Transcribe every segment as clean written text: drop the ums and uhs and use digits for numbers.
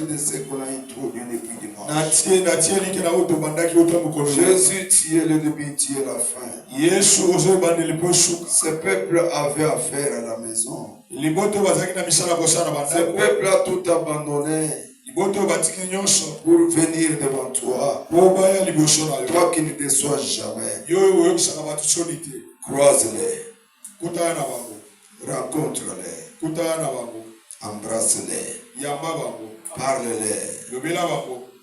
De ce qu'on a introduit depuis dimanche. Jésus, tu es le début, tu es la fin. Ce peuple avait affaire à la maison. Ce peuple a tout abandonné pour venir devant toi. Toi qui ne déçois jamais. Croise-les. Rencontre-les. Embrasse-les. Parle-les.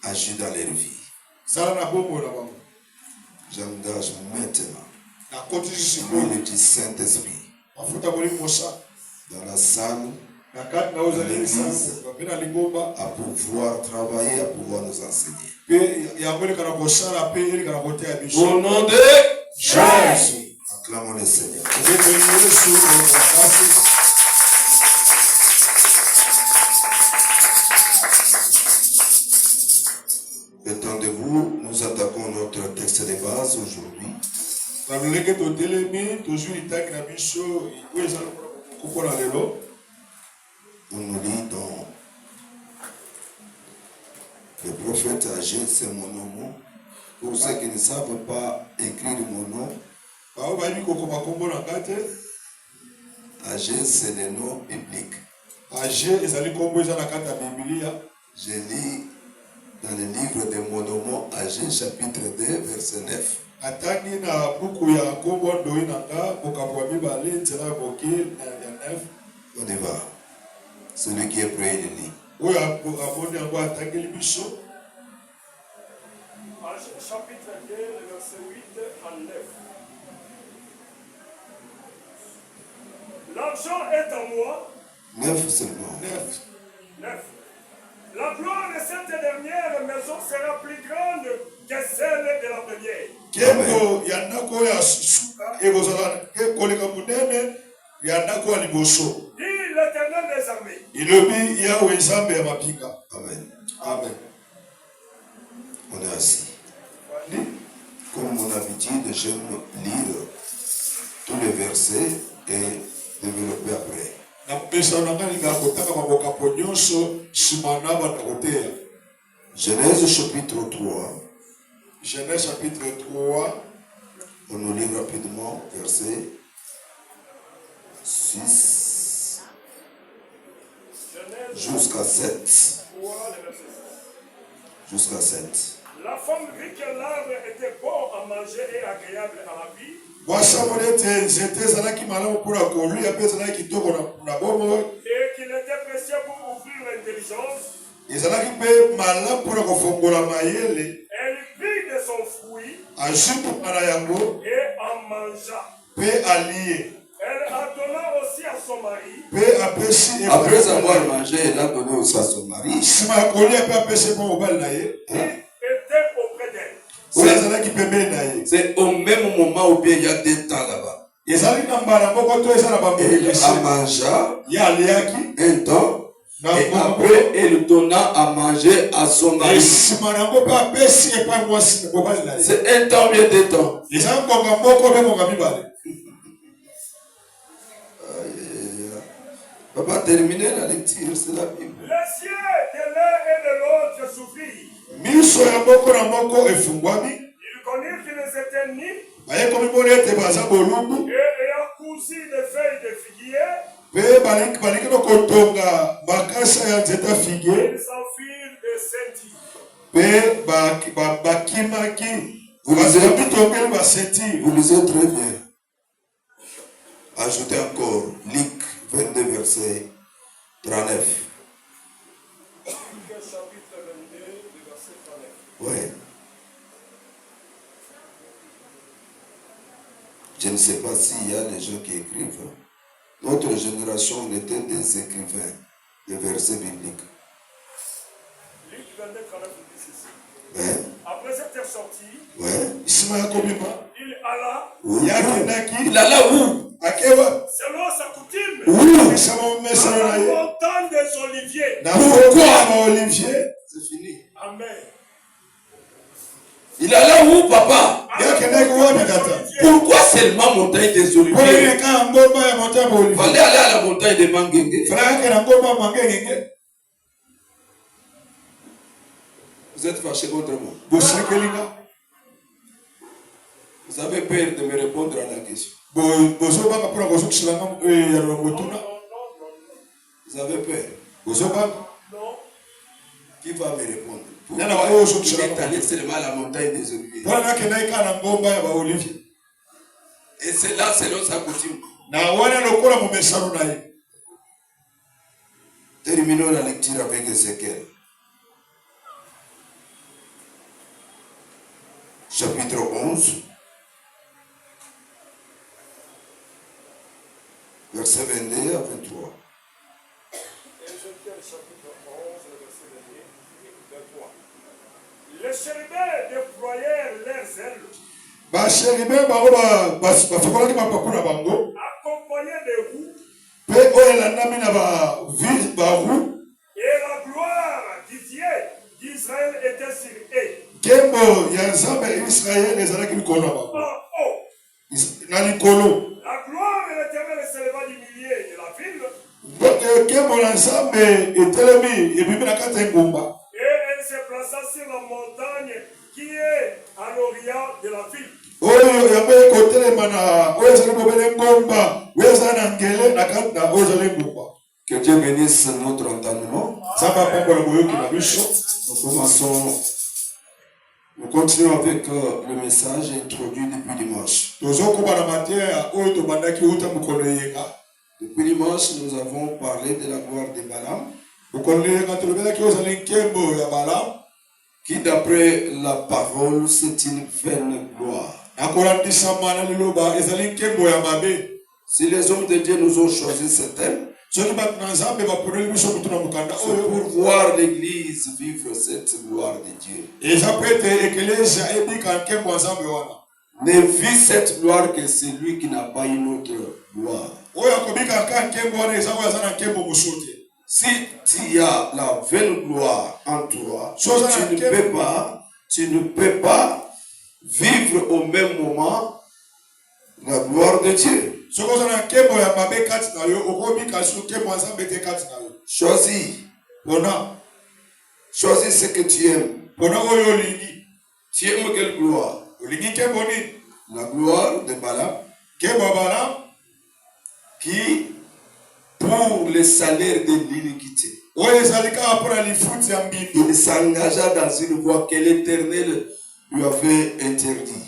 Agis dans leur vie. J'engage maintenant l'huile du Saint-Esprit dans la salle, dans l'église, à pouvoir travailler, à pouvoir nous enseigner. Au nom de Jésus, acclamons le Seigneur. Étendez-vous, nous attaquons notre texte de base aujourd'hui. On nous lit dans le prophète Agé, c'est mon nom. Pour ceux qui ne savent pas écrire mon nom, Agé, c'est le nom biblique. Je lis dans le livre de Monomon, Agé, chapitre 2, verset 9. On y va. Celui qui est prêt, il lit. Chapitre 2, verset 8 à 9. L'argent est en moi. 9 seulement. 9. La gloire de cette dernière maison sera plus grande que celle de la première. Dit l'Éternel des armées. Amen. Amen. On est assis. Comme mon habitude, j'aime lire tous les versets et développer après. Genèse chapitre 3. Genèse chapitre 3. rapidement, verset 6 jusqu'à 7. Jusqu'à 7. La femme vit que l'arbre était bon à manger et agréable à la vie. Et qu'il était précieux pour ouvrir l'intelligence. Elle prit de son fruit et en mangea. Elle a donné aussi à son mari. Après avoir mangé, elle a donné aussi à son mari. Qui était auprès d'elle. C'est au même moment où bien il y a des temps là-bas. Elle a mangé un temps. Et après, elle donna à manger à son mari. C'est un temps, bien deux temps. Papa, terminer la lecture, c'est la Bible. Les cieux de l'un et de l'autre s'ouvrirent. Ils connurent qu'ils étaient nus. Et ayant cousu des feuilles de figuier, ils s'enfuirent de Saint-Yves. Vous lisez très bien. Ajoutez encore Luc 22, verset 39. Chapitre 22, verset 39. Oui. Je ne sais pas s'il y a des gens qui écrivent. Notre génération, on était des écrivains de versets bibliques. Luc 22, 39 dit ceci. Ouais. Après être sorti, Ouais. il alla. Il alla où? Selon sa coutume. Où? À la montagne des Oliviers. Pourquoi? C'est fini. Amen. Il alla où, papa? Pourquoi seulement montagne des Oliviers? Fallait aller à la montagne des Manguengue. Vous êtes fâché contre moi. Vous avez peur de me répondre à la question. Vous avez peur? Non. Qui va me répondre? Il est allé seulement à la montagne des Oliviers. Et c'est là selon sa coutume. Terminons la lecture avec Ézéchiel. Chapitre 11. Verset 22 à 23. Ézéchiel chapitre 11, verset 23. Les chérubins déployèrent leurs ailes, accompagnés de roues, et la gloire du Dieu d'Israël était sur eux. En haut. La gloire de l'Éternel s'éleva du milieu de la ville. Et elle se plaça sur la montagne qui est à l'orient de la ville. Que Dieu bénisse notre entendement. Nous continuons avec le message introduit depuis dimanche. Depuis dimanche, nous avons parlé de la gloire de Balaam, qui d'après la parole, c'est une vaine gloire. Si les hommes de Dieu nous ont choisi ce thème, c'est pour voir l'Église vivre cette gloire de Dieu. Ne vit cette gloire que celui qui n'a pas une autre gloire. Si tu as la vaine gloire en toi, tu ne peux pas vivre au même moment la gloire de Dieu. Choisis ce que tu aimes. Tu aimes quelle gloire? La gloire de Balaam. Qui, pour le salaire de l'iniquité, il s'engagea dans une voie que l'Éternel lui avait interdite.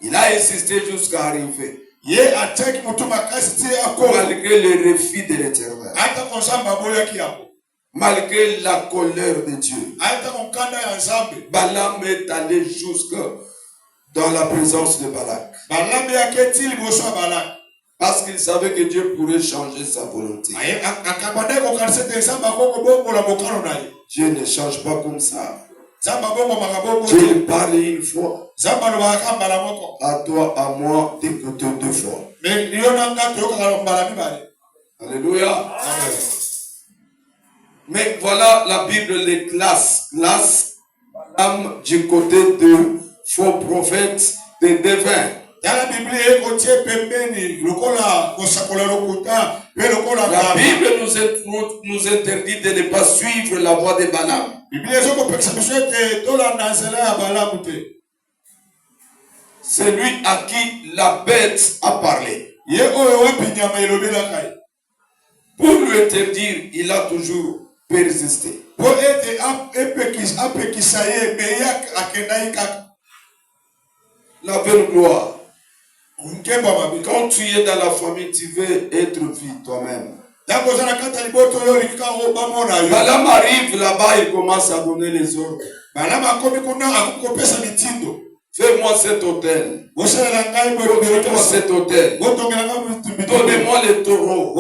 Il a insisté jusqu'à arriver. Malgré le refus de l'Éternel. Malgré la colère de Dieu. Balaam est allé jusque dans la présence de Balak. Parce qu'il savait que Dieu pourrait changer sa volonté. Dieu ne change pas comme ça. Dieu parle une fois. À toi, à moi, d'écouter deux fois. Alléluia. Amen. Mais voilà, la Bible les classe Balaam du côté de faux prophètes, de devins. La Bible nous interdit de ne pas suivre la voie de Balaam. C'est lui à qui la bête a parlé. Pour lui interdire, il a toujours persisté. La belle gloire. Quand tu es dans la famille, tu veux être vu toi-même. Balaam arrive là-bas, il commence à donner les ordres. Fais-moi cet hôtel. Fais-moi cet hôtel. Donnez-moi les taureaux.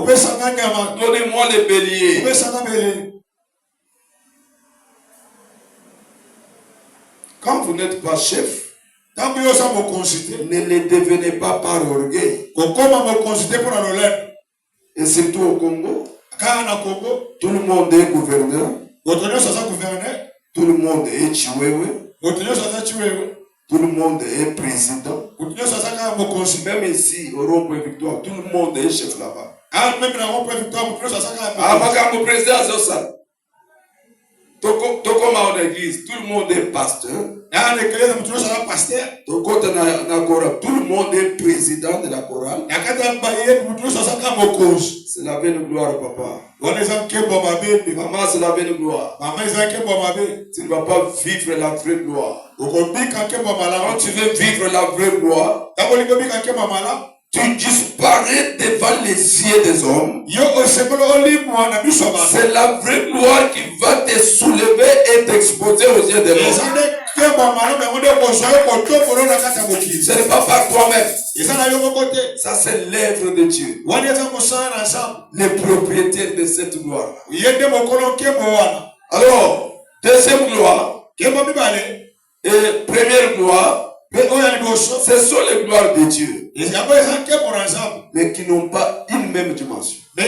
Donnez-moi les béliers. Quand vous n'êtes pas chef, ne le devenez pas par orgueil. Et surtout au Congo, tout le monde est gouverneur. Tout le monde est chiwewe. Tout le monde est président. Même ici, au Rond-Point Victoire, tout le monde est chef là-bas. Mon président, c'est ça. Comme en église, tout le monde est pasteur. Tout le monde est président de la chorale. C'est la belle gloire, papa. Maman, c'est la belle gloire. Tu ne vas pas vivre la vraie gloire. Quand tu veux vivre la vraie gloire, tu disparais devant les yeux des hommes. C'est la vraie gloire qui va te soulever et t'exposer aux yeux des hommes. Ce n'est pas par toi-même. Ça, c'est l'œuvre de Dieu. Les propriétaires de cette gloire. Alors, deuxième gloire. Et première gloire. Ce sont les gloires de Dieu. Mais qui n'ont pas une même dimension. Là,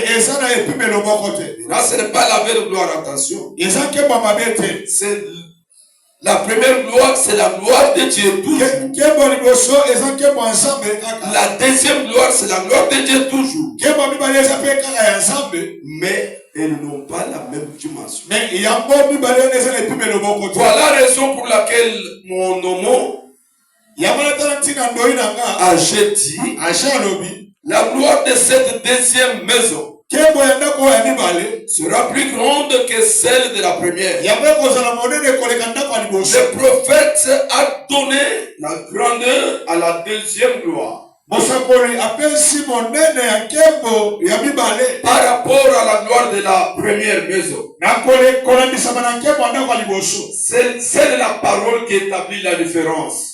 ce n'est pas la vraie gloire, attention. C'est la première gloire, c'est la gloire de Dieu toujours. La deuxième gloire, c'est la gloire de Dieu toujours. Mais elles n'ont pas la même dimension. Voilà la raison pour laquelle mon homo Agé dit, la gloire de cette deuxième maison sera plus grande que celle de la première. Le prophète a donné la grandeur à la deuxième gloire. Par rapport à la gloire de la première maison. C'est la parole qui établit la différence.